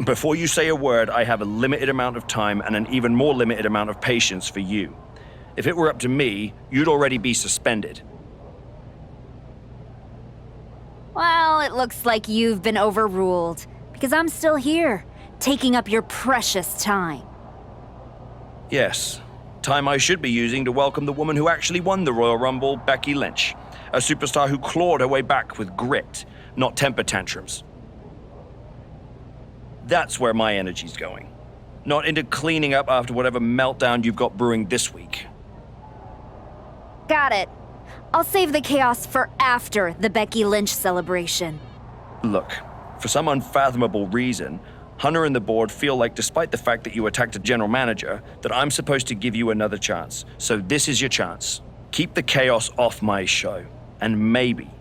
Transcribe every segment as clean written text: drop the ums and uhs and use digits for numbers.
Before you say a word, I have a limited amount of time and an even more limited amount of patience for you. If it were up to me, you'd already be suspended. Well, it looks like you've been overruled, because I'm still here, taking up your precious time. Yes, time I should be using to welcome the woman who actually won the Royal Rumble, Becky Lynch. A superstar who clawed her way back with grit, not temper tantrums. That's where my energy's going. Not into cleaning up after whatever meltdown you've got brewing this week. Got it. I'll save the chaos for after the Becky Lynch celebration. Look, for some unfathomable reason, Hunter and the board feel like despite the fact that you attacked a general manager, that I'm supposed to give you another chance. So this is your chance. Keep the chaos off my show. And maybe,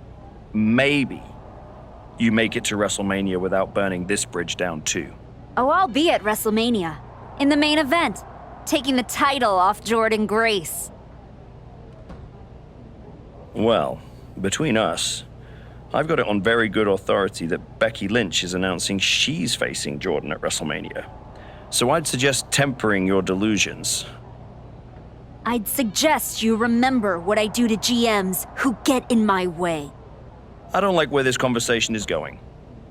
you make it to WrestleMania without burning this bridge down too. Oh, I'll be at WrestleMania. In the main event. Taking the title off Jordynne Grace. Well, between us, I've got it on very good authority that Becky Lynch is announcing she's facing Jordynne at WrestleMania. So I'd suggest tempering your delusions. I'd suggest you remember what I do to GMs who get in my way. I don't like where this conversation is going.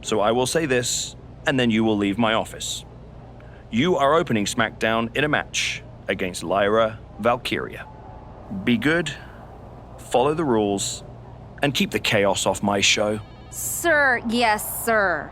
So I will say this, and then you will leave my office. You are opening SmackDown in a match against Lyra Valkyria. Be good, follow the rules, and keep the chaos off my show. Sir, yes, sir.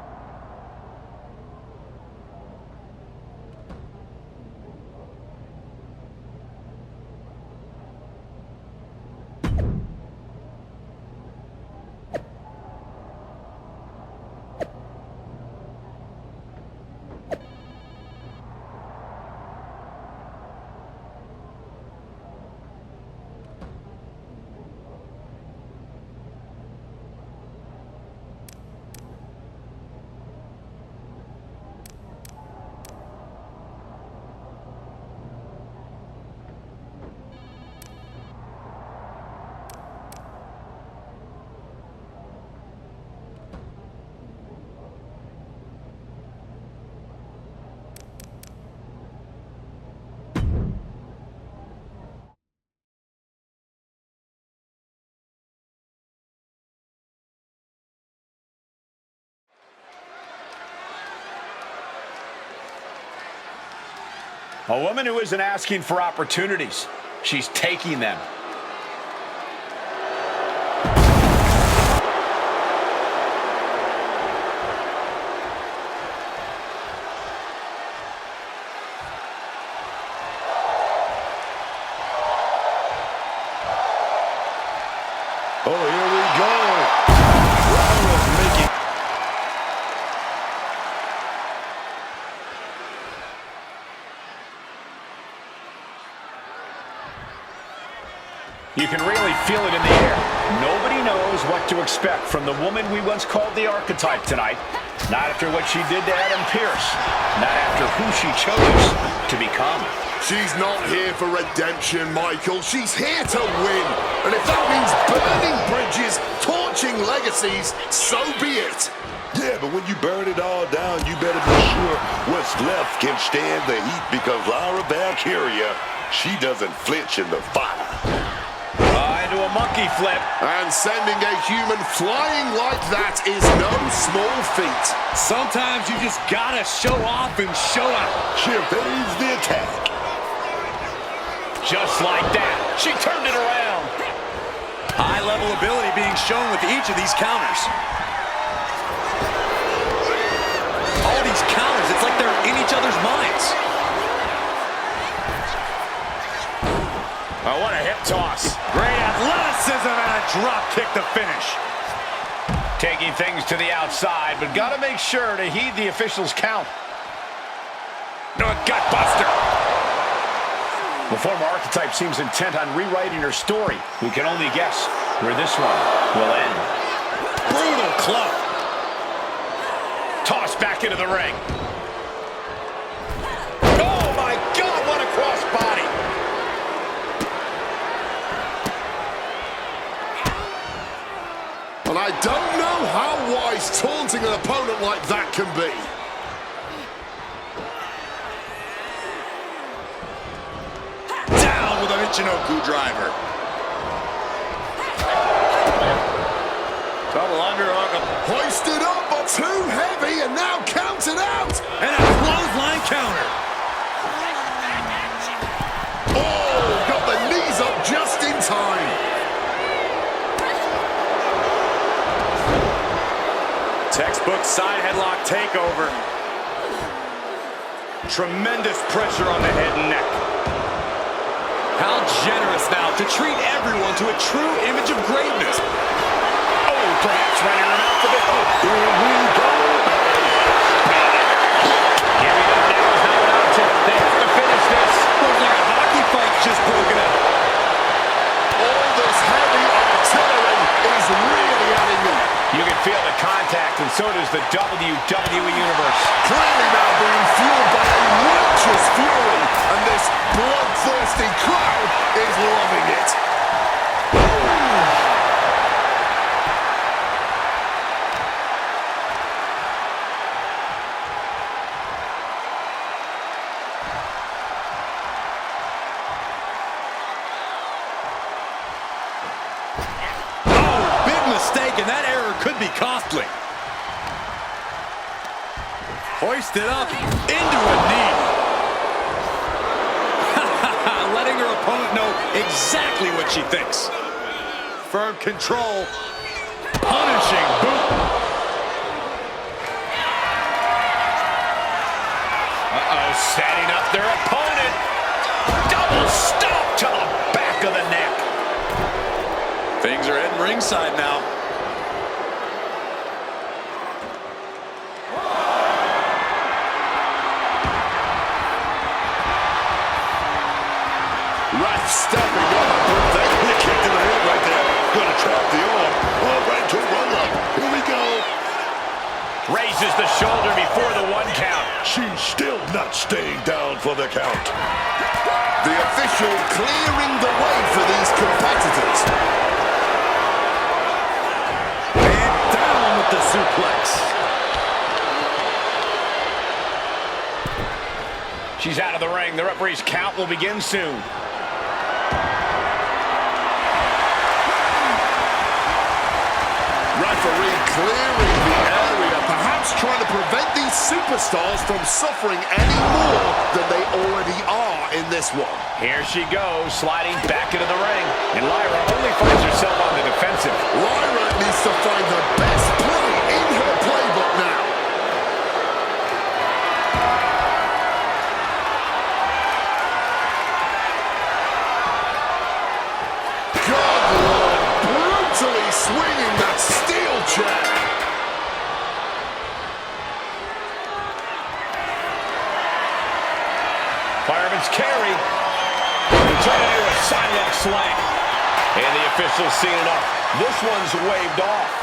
A woman who isn't asking for opportunities. She's taking them. Oh, here we go. Lyra's making... You can really feel it in the air. Nobody knows what to expect from the woman we once called the archetype tonight. Not after what she did to Adam Pearce. Not after who she chose to become. She's not here for redemption, Michael. She's here to win. And if that means burning bridges, torching legacies, so be it. Yeah, but when you burn it all down, you better be sure what's left can stand the heat, because Lyra Valkyria, she doesn't flinch in the fire. Into a monkey flip. And sending a human flying like that is no small feat. Sometimes you just gotta show off and show out. She evades the attack. Just like that, she turned it around. High-level ability being shown with each of these counters. All these counters, it's like they're in each other's minds. Oh, what a hip toss. Great athleticism and a drop kick to finish. Taking things to the outside, but gotta make sure to heed the officials' count. No, gut buster. The former archetype seems intent on rewriting her story. We can only guess where this one will end. Brutal club. Toss back into the ring. Oh my God, what a crossbody. And I don't know how wise taunting an opponent like that can be. Michinoku driver. Double underhook. Hoisted up, but too heavy, and now counted out. And a clothesline counter. Oh, got the knees up just in time. Textbook side headlock takeover. Tremendous pressure on the head and neck. How generous now to treat everyone to a true image of greatness. Oh, perhaps running him out the bit. Here we go. Here we go now. How about to? They have to finish this. Looks like a hockey fight's just broken up. All this heavy artillery is really adding up. You can feel the contact, and so does the WWE Universe. Clearly now being fueled by a righteous fury, and this bloodthirsty crowd is loving it. Oh, big mistake, and that error could be costly. Hoisted up into a knee. Letting her opponent know exactly what she thinks. Firm control. Punishing boot. Uh-oh, setting up their opponent. Double stomp to the back of the neck. Things are heading ringside now. Ref stepping up. Thekla kicked in the head right there. Gonna trap the arm. Oh, right to roll up. Here we go. Raises the shoulder before the 1 count. She's still not staying down for the count. The official clearing the way for these competitors. And down with the suplex. She's out of the ring. The referee's count will begin soon. Referee clearing the area, perhaps trying to prevent these superstars from suffering any more than they already are in this one. Here she goes, sliding back into the ring. And Lyra only finds herself on the defensive. Lyra needs to find the best play in her playbook now. Good Lord, brutally swinging that steel chair. Fireman's carry. Turn into a sidewalk slam. And the official's seen enough. This one's waved off.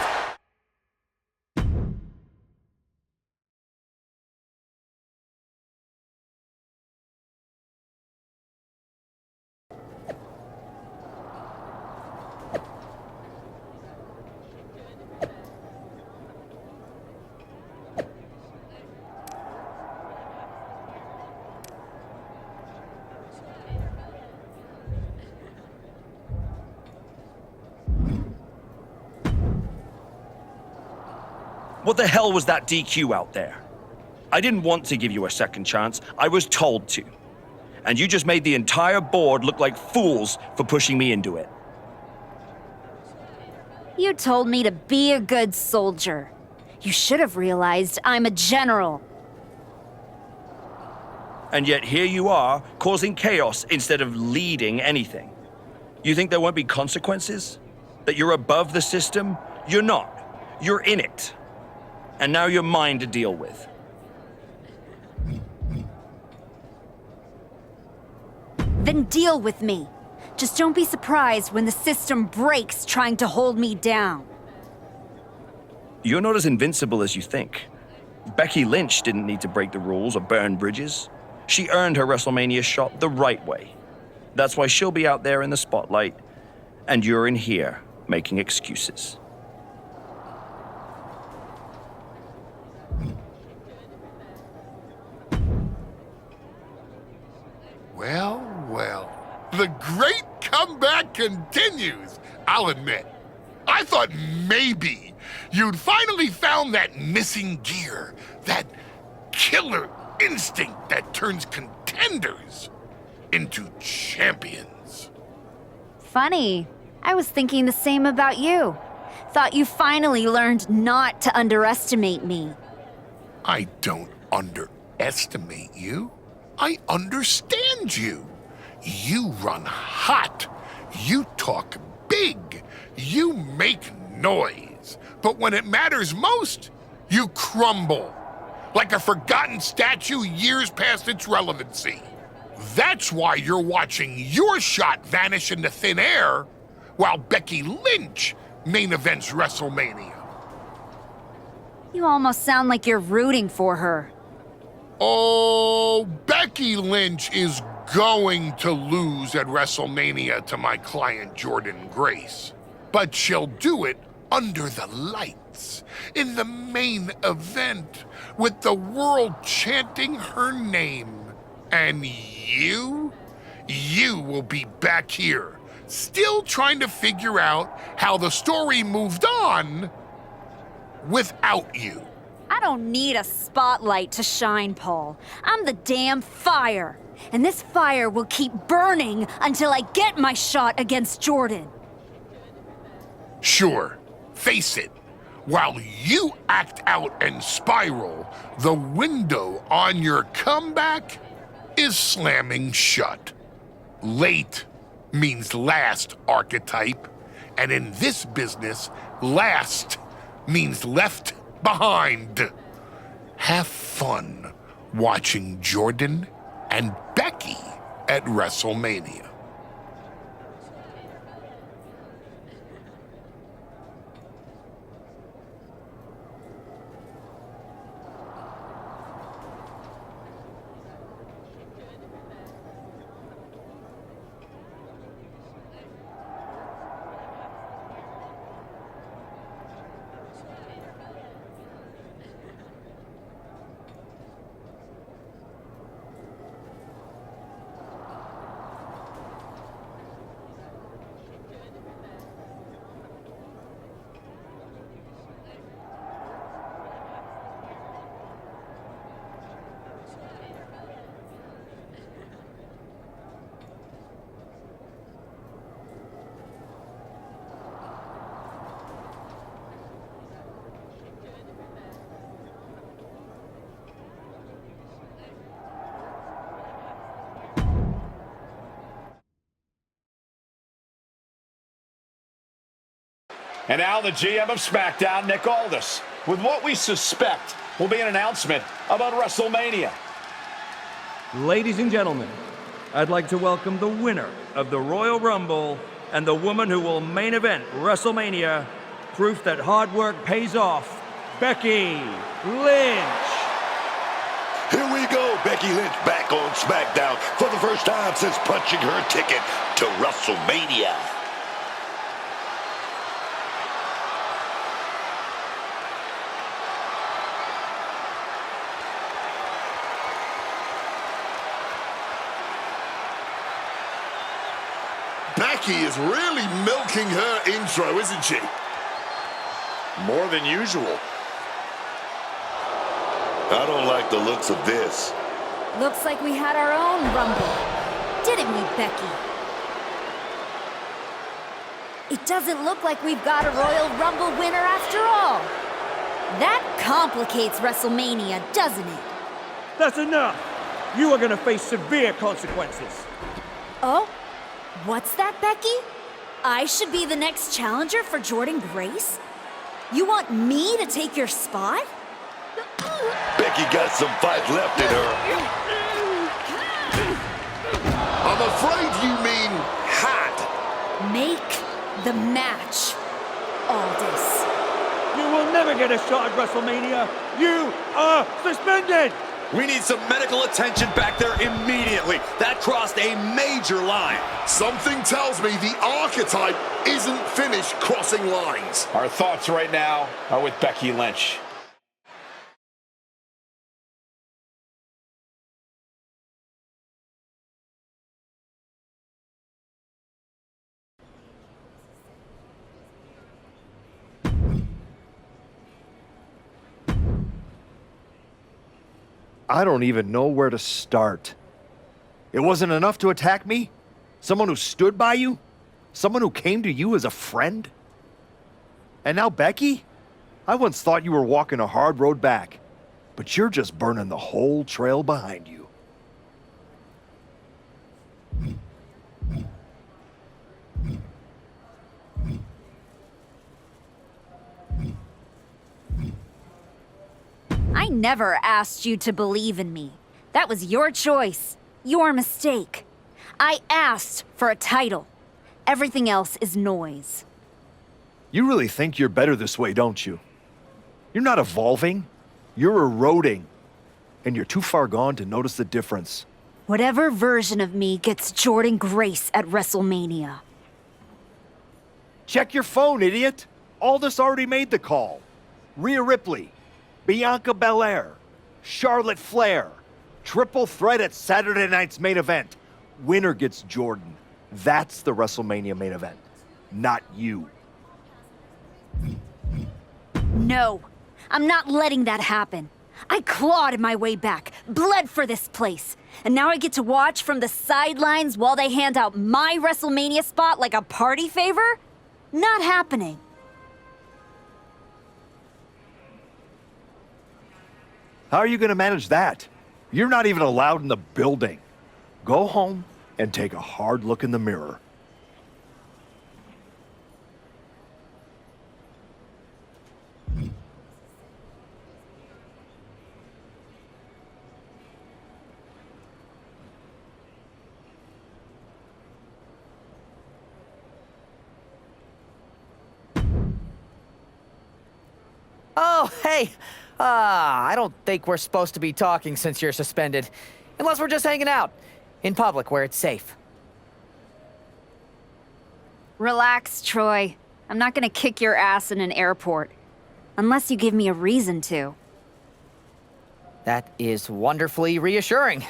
What the hell was that DQ out there? I didn't want to give you a second chance. I was told to. And you just made the entire board look like fools for pushing me into it. You told me to be a good soldier. You should have realized I'm a general. And yet here you are, causing chaos instead of leading anything. You think there won't be consequences? That you're above the system? You're not. You're in it. And now you're mine to deal with. Then deal with me. Just don't be surprised when the system breaks trying to hold me down. You're not as invincible as you think. Becky Lynch didn't need to break the rules or burn bridges. She earned her Wrestlemania shot the right way. That's why she'll be out there in the spotlight, and you're in here making excuses. Well, well. The great comeback continues, I'll admit. I thought maybe you'd finally found that missing gear, that killer instinct that turns contenders into champions. Funny. I was thinking the same about you. Thought you finally learned not to underestimate me. I don't underestimate you. I understand you. You run hot. You talk big. You make noise. But when it matters most, you crumble. Like a forgotten statue years past its relevancy. That's why you're watching your shot vanish into thin air while Becky Lynch main events WrestleMania. You almost sound like you're rooting for her. Oh, Becky Lynch is going to lose at WrestleMania to my client Jordynne Grace. But she'll do it under the lights, in the main event, with the world chanting her name. And you will be back here, still trying to figure out how the story moved on without you. I don't need a spotlight to shine, Paul. I'm the damn fire. And this fire will keep burning until I get my shot against Jordynne. Sure, face it. While you act out and spiral, the window on your comeback is slamming shut. Late means last, archetype. And in this business, last means left behind. Have fun watching Jordynne and Becky at WrestleMania. And now the GM of SmackDown, Nick Aldis, with what we suspect will be an announcement about WrestleMania. Ladies and gentlemen, I'd like to welcome the winner of the Royal Rumble and the woman who will main event WrestleMania, proof that hard work pays off, Becky Lynch. Here we go, Becky Lynch back on SmackDown for the first time since punching her ticket to WrestleMania. Becky is really milking her intro, isn't she? More than usual. I don't like the looks of this. Looks like we had our own Rumble. Didn't we, Becky? It doesn't look like we've got a Royal Rumble winner after all. That complicates WrestleMania, doesn't it? That's enough. You are going to face severe consequences. Oh? What's that, Becky? I should be the next challenger for Jordynne Grace? You want me to take your spot? Becky got some fight left in her. I'm afraid you mean had. Make the match, Aldis. You will never get a shot at WrestleMania. You are suspended. We need some medical attention back there immediately. That crossed a major line. Something tells me the archetype isn't finished crossing lines. Our thoughts right now are with Becky Lynch. I don't even know where to start. It wasn't enough to attack me? Someone who stood by you? Someone who came to you as a friend? And now Becky? I once thought you were walking a hard road back, but you're just burning the whole trail behind you. I never asked you to believe in me. That was your choice, your mistake. I asked for a title. Everything else is noise. You really think you're better this way, don't you? You're not evolving. You're eroding. And you're too far gone to notice the difference. Whatever version of me gets Jordan Grace at WrestleMania. Check your phone, idiot. Aldous already made the call. Rhea Ripley, Bianca Belair, Charlotte Flair. Triple threat at Saturday night's main event. Winner gets Jordan. That's the WrestleMania main event, not you. No, I'm not letting that happen. I clawed my way back, bled for this place, and now I get to watch from the sidelines while they hand out my WrestleMania spot like a party favor? Not happening. How are you going to manage that? You're not even allowed in the building. Go home and take a hard look in the mirror. Oh, hey. I don't think we're supposed to be talking since you're suspended. Unless we're just hanging out. In public, where it's safe. Relax, Troy. I'm not gonna kick your ass in an airport. Unless you give me a reason to. That is wonderfully reassuring.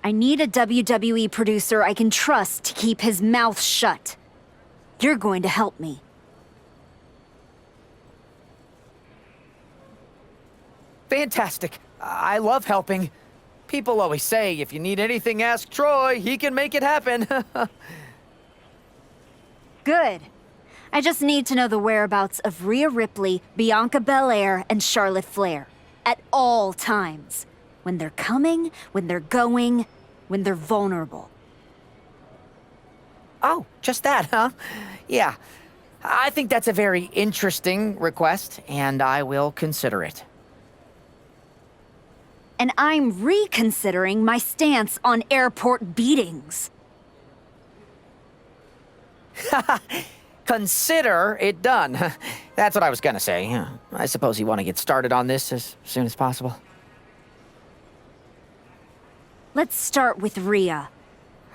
I need a WWE producer I can trust to keep his mouth shut. You're going to help me. Fantastic. I love helping. People always say, if you need anything, ask Troy. He can make it happen. Good. I just need to know the whereabouts of Rhea Ripley, Bianca Belair, and Charlotte Flair. At all times. When they're coming, when they're going, when they're vulnerable. Oh, just that, huh? Yeah. I think that's a very interesting request, and I will consider it. And I'm reconsidering my stance on airport beatings. Consider it done. That's what I was gonna say. I suppose you want to get started on this as soon as possible. Let's start with Rhea.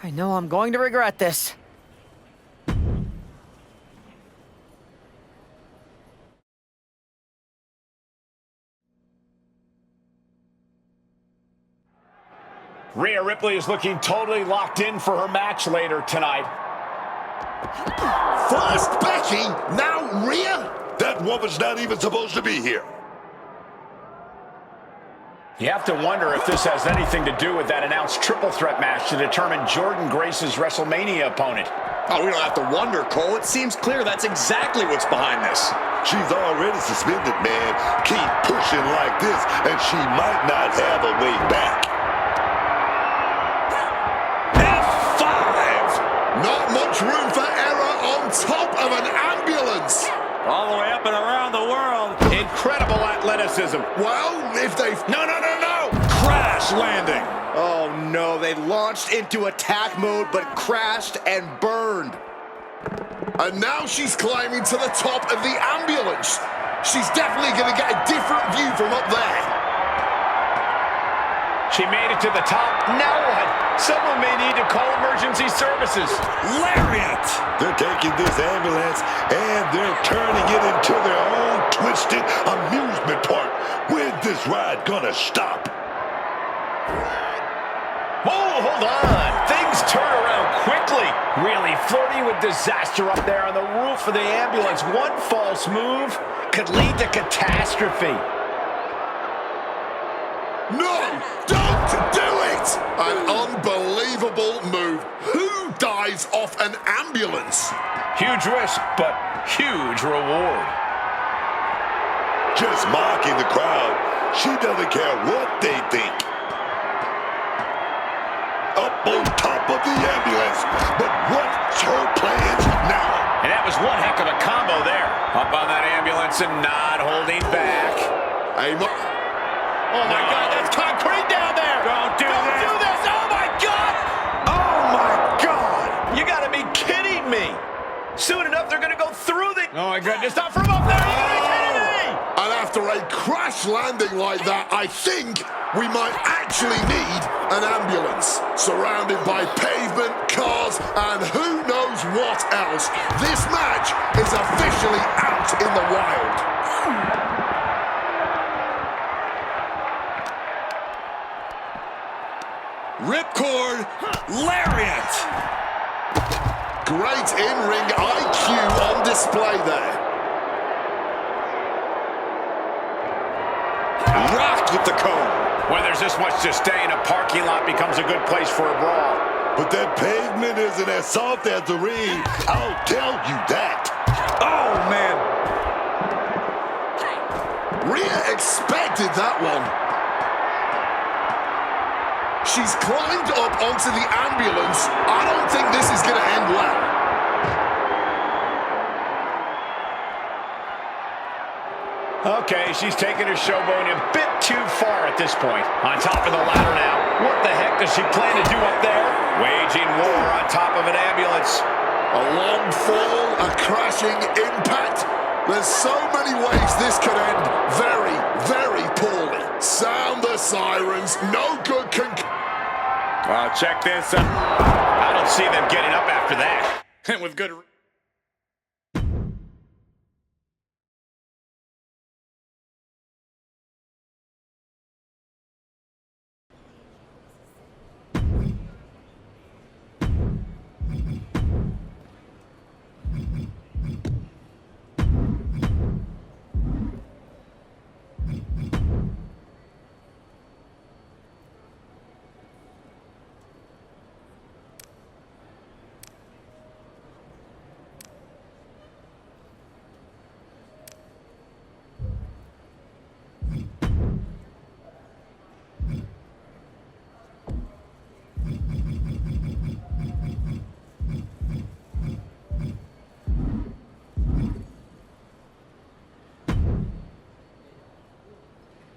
I know I'm going to regret this. Rhea Ripley is looking totally locked in for her match later tonight. First Becky, now Rhea? That woman's not even supposed to be here. You have to wonder if this has anything to do with that announced triple threat match to determine Jordan Grace's WrestleMania opponent. Oh, we don't have to wonder, Cole. It seems clear that's exactly what's behind this. She's already suspended, man. Keep pushing like this, and she might not have a way back. Not much room for error on top of an ambulance. All the way up and around the world. Incredible athleticism. Well, if they've... No! Crash landing. Oh no, they launched into attack mode but crashed and burned. And now she's climbing to the top of the ambulance. She's definitely going to get a different view from up there. She made it to the top. Now what? Someone may need to call emergency services. Lariat! They're taking this ambulance and they're turning it into their own twisted amusement park. When's this ride gonna stop? Whoa, hold on. Things turn around quickly athlete. Really flirting with disaster up there on the roof of the ambulance. One false move could lead to catastrophe. No, don't do it! An unbelievable move. Who dies off an ambulance? Huge risk, but huge reward. Just mocking the crowd. She doesn't care what they think. Up on top of the ambulance. But what's her plans now? And that was one heck of a combo there. Up on that ambulance and not holding back. Oh my God, that's concrete down there! Don't do this! Oh my God! Oh my God! You gotta be kidding me! Soon enough, they're gonna go through the... Oh my goodness, not from up there! You gotta be kidding me! And after a crash landing like that, I think we might actually need an ambulance. Surrounded by pavement, cars, and who knows what else. This match is officially out in the wild. Ripcord, lariat. Great in-ring IQ on display there. Rocked with the cone. When there's this much to stay in, a parking lot becomes a good place for a brawl. But that pavement isn't as soft as the ring. I'll tell you that. Oh, man. Rhea expected that one. She's climbed up onto the ambulance. I don't think this is going to end well. Okay, she's taking her showboating a bit too far at this point. On top of the ladder now. What the heck does she plan to do up there? Waging war on top of an ambulance. A long fall, a crashing impact. There's so many ways this could end very, very poorly. Sound the sirens. No good Check this out. I don't see them getting up after that. And with good...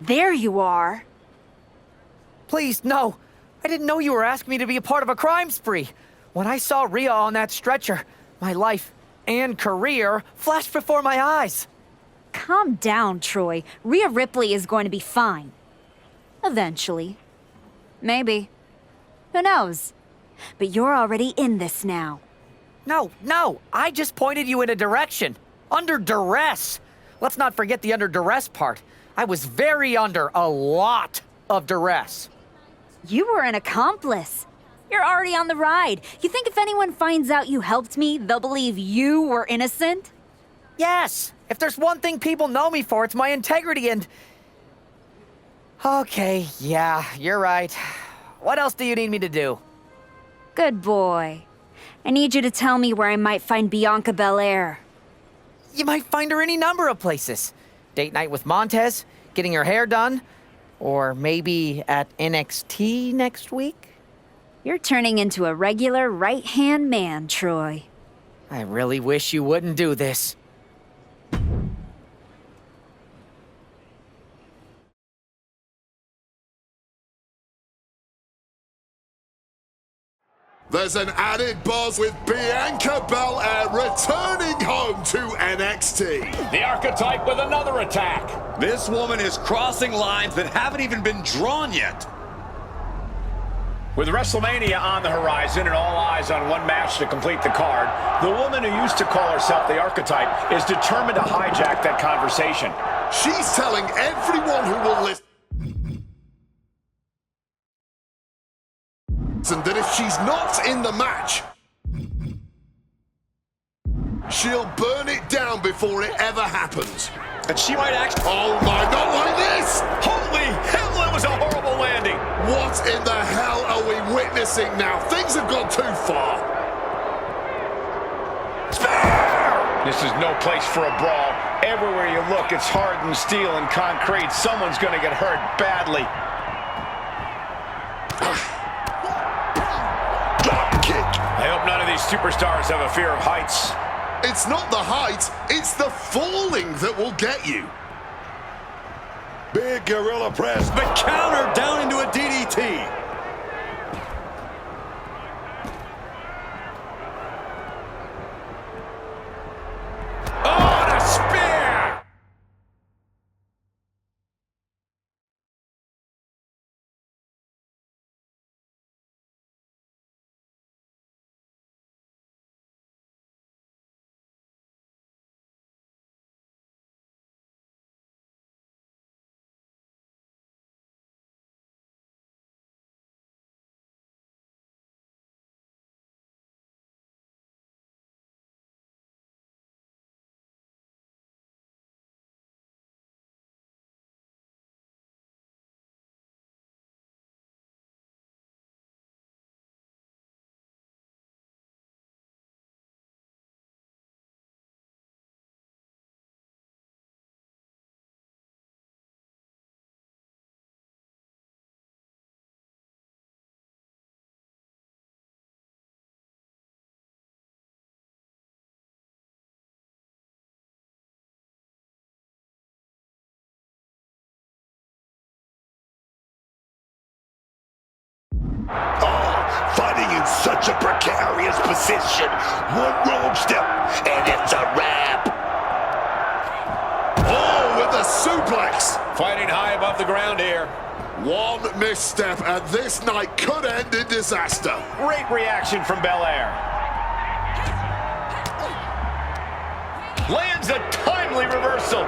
There you are. Please, no. I didn't know you were asking me to be a part of a crime spree. When I saw Rhea on that stretcher, my life and career flashed before my eyes. Calm down, Troy. Rhea Ripley is going to be fine. Eventually. Maybe. Who knows? But you're already in this now. No, I just pointed you in a direction. Under duress. Let's not forget the under duress part. I was very under a lot of duress. You were an accomplice. You're already on the ride. You think if anyone finds out you helped me, they'll believe you were innocent? Yes. If there's one thing people know me for, it's my integrity and... Okay, yeah, you're right. What else do you need me to do? Good boy. I need you to tell me where I might find Bianca Belair. You might find her any number of places. Date night with Montez, getting her hair done, or maybe at NXT next week? You're turning into a regular right-hand man, Troy. I really wish you wouldn't do this. There's an added buzz with Bianca Belair returning home to NXT. The Archetype with another attack. This woman is crossing lines that haven't even been drawn yet. With Wrestlemania on the horizon and all eyes on one match to complete the card, the woman who used to call herself the Archetype is determined to hijack that conversation. She's telling everyone who will listen that if she's not in the match, She'll burn it down before it ever happens. And she might actually... Oh my, not like this! Holy hell, it was a horrible landing. What in the hell are we witnessing now? Things have gone too far. This is no place for a brawl. Everywhere you look, it's hardened steel and concrete. Someone's going to get hurt badly. Drop kick. I hope none of these superstars have a fear of heights. It's not the height, it's the falling that will get you. Big gorilla press. But counter down into a DDT. Oh, and a spear! Oh, fighting in such a precarious position. One wrong step, and it's a wrap. Oh, with the suplex. Fighting high above the ground here. One misstep, and this night could end in disaster. Great reaction from Belair. Lands a timely reversal.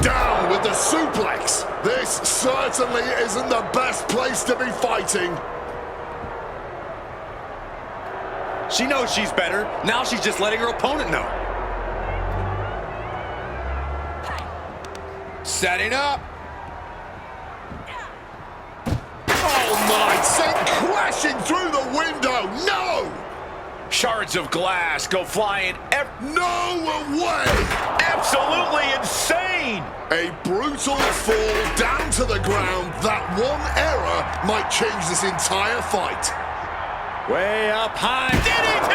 Down with the suplex. This certainly isn't the best place to be fighting. She knows she's better. Now she's just letting her opponent know. Setting up. Oh my, sent crashing through the window. No! Shards of glass go flying. No way! Absolutely insane! A brutal fall down to the ground. That one error might change this entire fight. Way up high. DDT!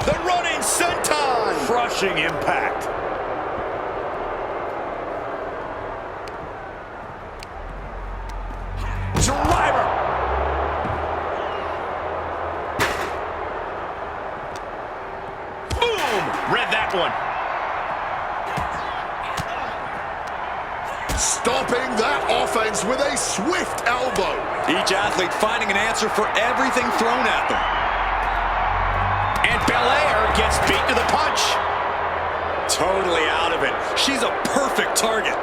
The running senton! Crushing impact. Driver! Read that one. Stopping that offense with a swift elbow. Each athlete finding an answer for everything thrown at them. And Belair gets beat to the punch. Totally out of it. She's a perfect target.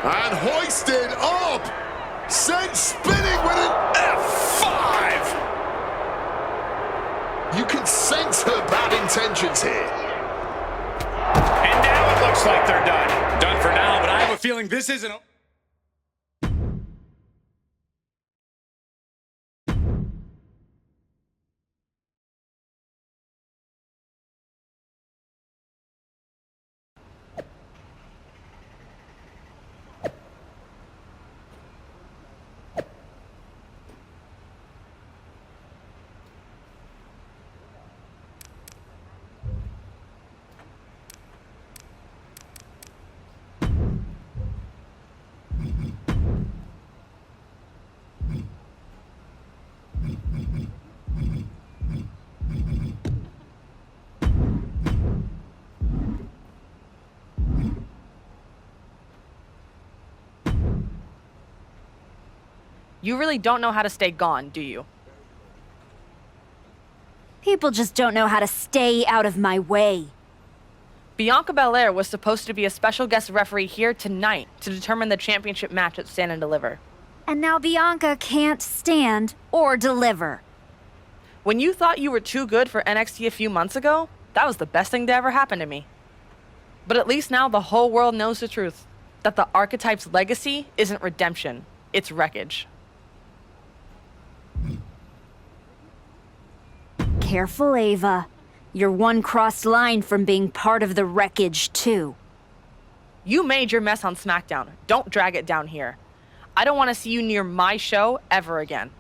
And hoisted up. Sent spinning with an F5. You can sense her bad intentions here. And now it looks like they're done. Done for now, but I have a feeling this isn't... You really don't know how to stay gone, do you? People just don't know how to stay out of my way. Bianca Belair was supposed to be a special guest referee here tonight to determine the championship match at Stand and Deliver. And now Bianca can't stand or deliver. When you thought you were too good for NXT a few months ago, that was the best thing to ever happen to me. But at least now the whole world knows the truth, that the Archetype's legacy isn't redemption, it's wreckage. Careful, Ava. You're one crossed line from being part of the wreckage, too. You made your mess on SmackDown. Don't drag it down here. I don't want to see you near my show ever again.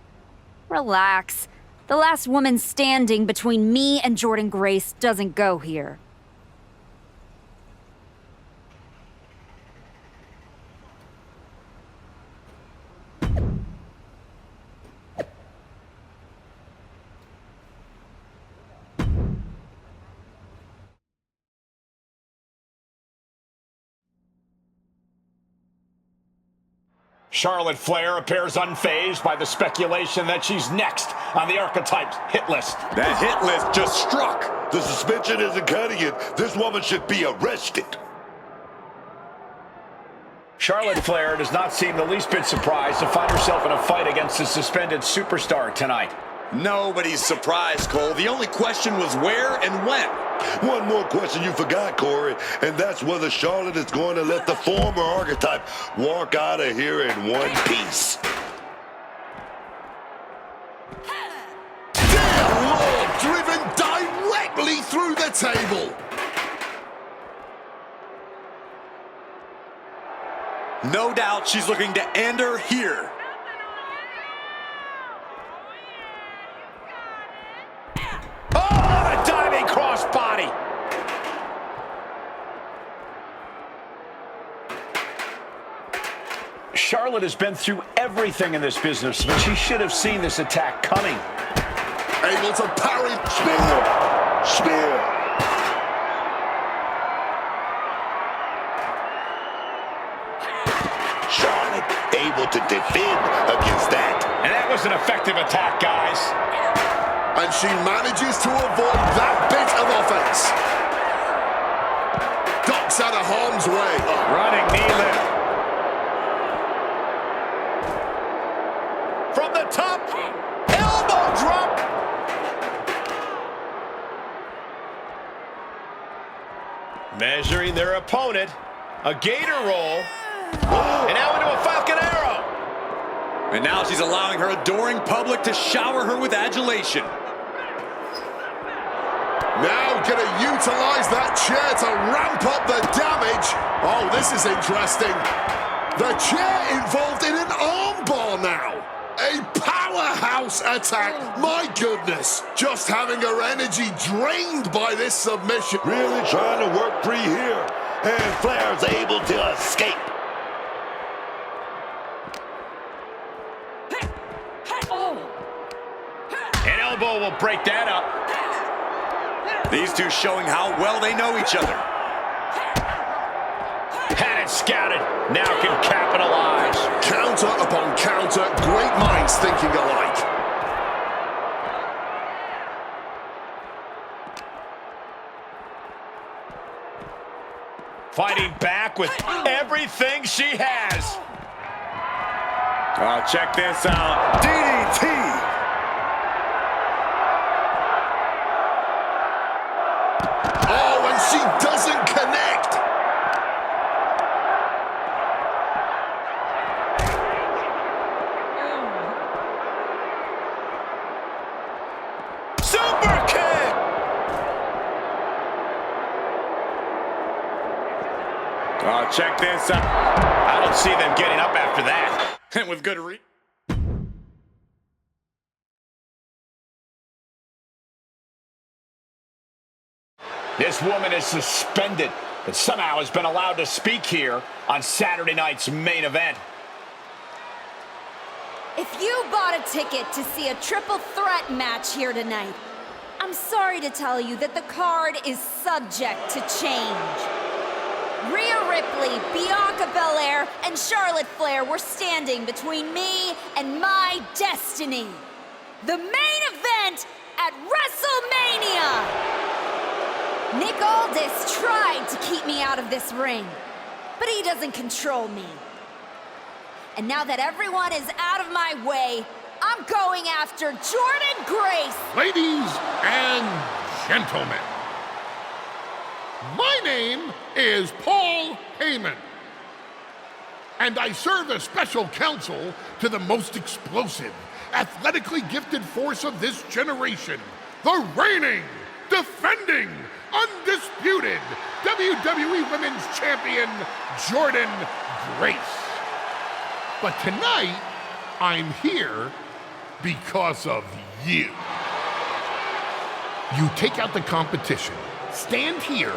Relax. The last woman standing between me and Jordan Grace doesn't go here. Charlotte Flair appears unfazed by the speculation that she's next on the Archetype's hit list. That hit list just struck. The suspension isn't cutting it. This woman should be arrested. Charlotte Flair does not seem the least bit surprised to find herself in a fight against the suspended superstar tonight. Nobody's surprised, Cole. The only question was where and when. One more question you forgot, Corey, and that's whether Charlotte is going to let the former Archetype walk out of here in one piece. Dear Lord, driven directly through the table. No doubt she's looking to end her here. Oh, a diving crossbody. Charlotte has been through everything in this business, but she should have seen this attack coming. Able to parry. Spear. Charlotte able to defend against that. And that was an effective attack, guys. And she manages to avoid that bit of offense. Ducks out of harm's way. Running knee lift. From the top, elbow drop. Measuring their opponent. A gator roll. And now into a Falcon Arrow. And now she's allowing her adoring public to shower her with adulation. Now gonna utilize that chair to ramp up the damage. Oh, this is interesting. The chair involved in an armbar now. A powerhouse attack. My goodness. Just having her energy drained by this submission. Really trying to work free here. And Flair's able to escape. An elbow will break that up. These two showing how well they know each other. Had it scouted. Now can capitalize. Counter upon counter. Great minds thinking alike. Fighting back with everything she has. Oh, check this out. DDT. Oh, and she doesn't connect. Super kick. Oh, check this out. I don't see them getting up after that. And with good reason. This woman is suspended, but somehow has been allowed to speak here on Saturday night's main event. If you bought a ticket to see a triple threat match here tonight, I'm sorry to tell you that the card is subject to change. Rhea Ripley, Bianca Belair, and Charlotte Flair were standing between me and my destiny. The main event at Wrestlemania! Nick Aldis tried to keep me out of this ring, but he doesn't control me. And now that everyone is out of my way, I'm going after Jordynne Grace! Ladies and gentlemen, my name is Paul Heyman, and I serve as special counsel to the most explosive, athletically gifted force of this generation, the reigning, defending, undisputed WWE Women's Champion, Jordynne Grace. But tonight, I'm here because of you. You take out the competition, stand here,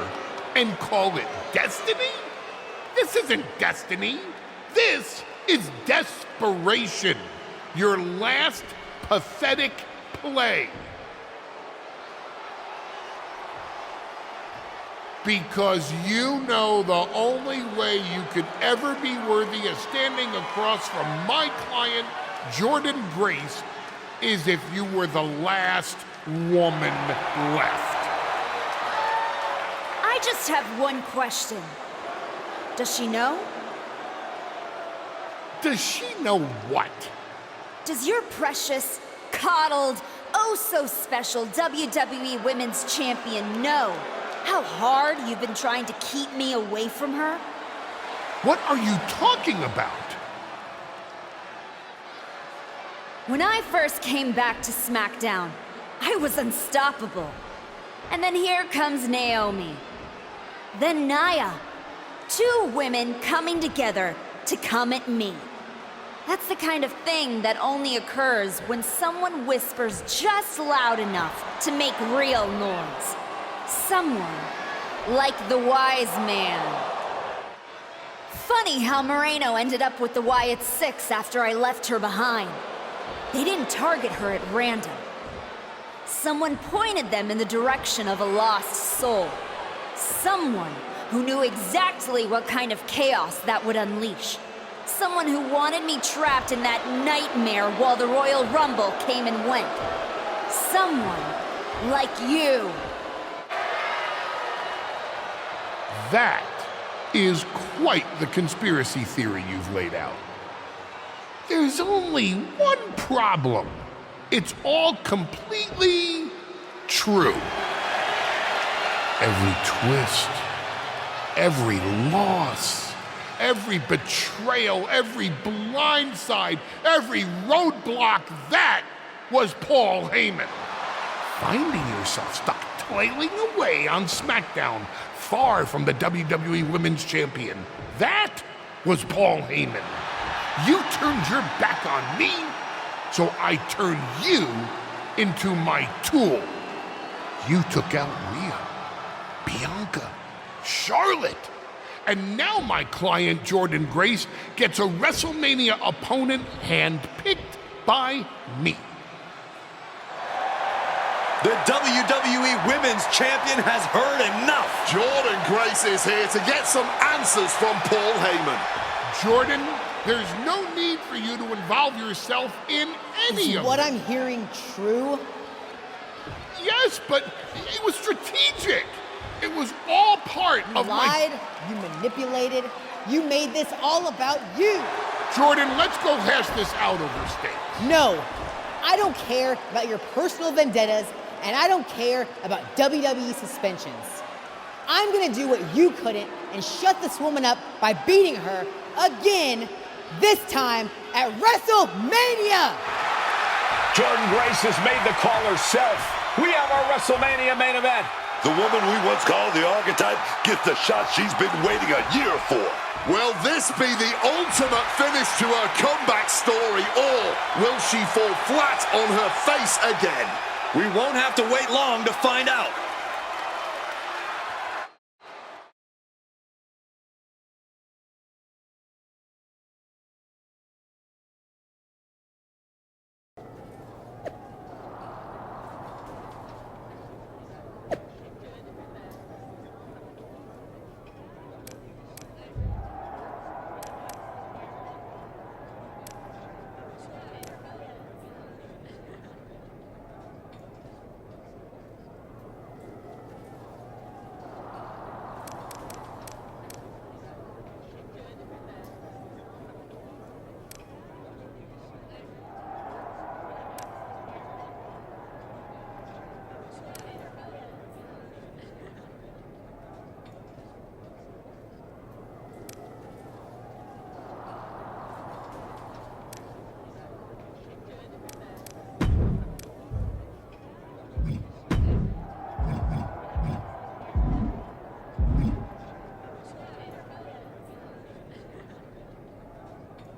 and call it destiny? This isn't destiny. This is desperation. Your last pathetic play. Because you know the only way you could ever be worthy of standing across from my client, Jordynne Grace, is if you were the last woman left. I just have one question. Does she know? Does she know what? Does your precious, coddled, oh-so-special WWE Women's Champion know how hard you've been trying to keep me away from her? What are you talking about? When I first came back to SmackDown, I was unstoppable. And then here comes Naomi. Then Nia. Two women coming together to come at me. That's the kind of thing that only occurs when someone whispers just loud enough to make real noise. Someone like the wise man. Funny how Moreno ended up with the Wyatt Six after I left her behind. They didn't target her at random. Someone pointed them in the direction of a lost soul. Someone who knew exactly what kind of chaos that would unleash. Someone who wanted me trapped in that nightmare while the Royal Rumble came and went. Someone like you. That is quite the conspiracy theory you've laid out. There's only one problem. It's all completely true. Every twist, every loss, every betrayal, every blindside, every roadblock, that was Paul Heyman. Finding yourself stuck toiling away on SmackDown, far from the WWE Women's Champion, that was Paul Heyman. You turned your back on me, so I turned you into my tool. You took out Rhea, Bianca, Charlotte, and now my client Jordynne Grace gets a WrestleMania opponent handpicked by me. The WWE Women's Champion has heard enough. Jordynne Grace is here to get some answers from Paul Heyman. Jordynne, there's no need for you to involve yourself in any of what it. I'm hearing true? Yes, but it was strategic. It was all part You of lied, you manipulated, you made this all about you. Jordynne, let's go hash this out over steak. No, I don't care about your personal vendettas, and I don't care about WWE suspensions. I'm gonna do what you couldn't and shut this woman up by beating her again, this time at WrestleMania! Jordynne Grace has made the call herself. We have our WrestleMania main event. The woman we once called the archetype gets the shot she's been waiting a year for. Will this be the ultimate finish to her comeback story, or will she fall flat on her face again? We won't have to wait long to find out.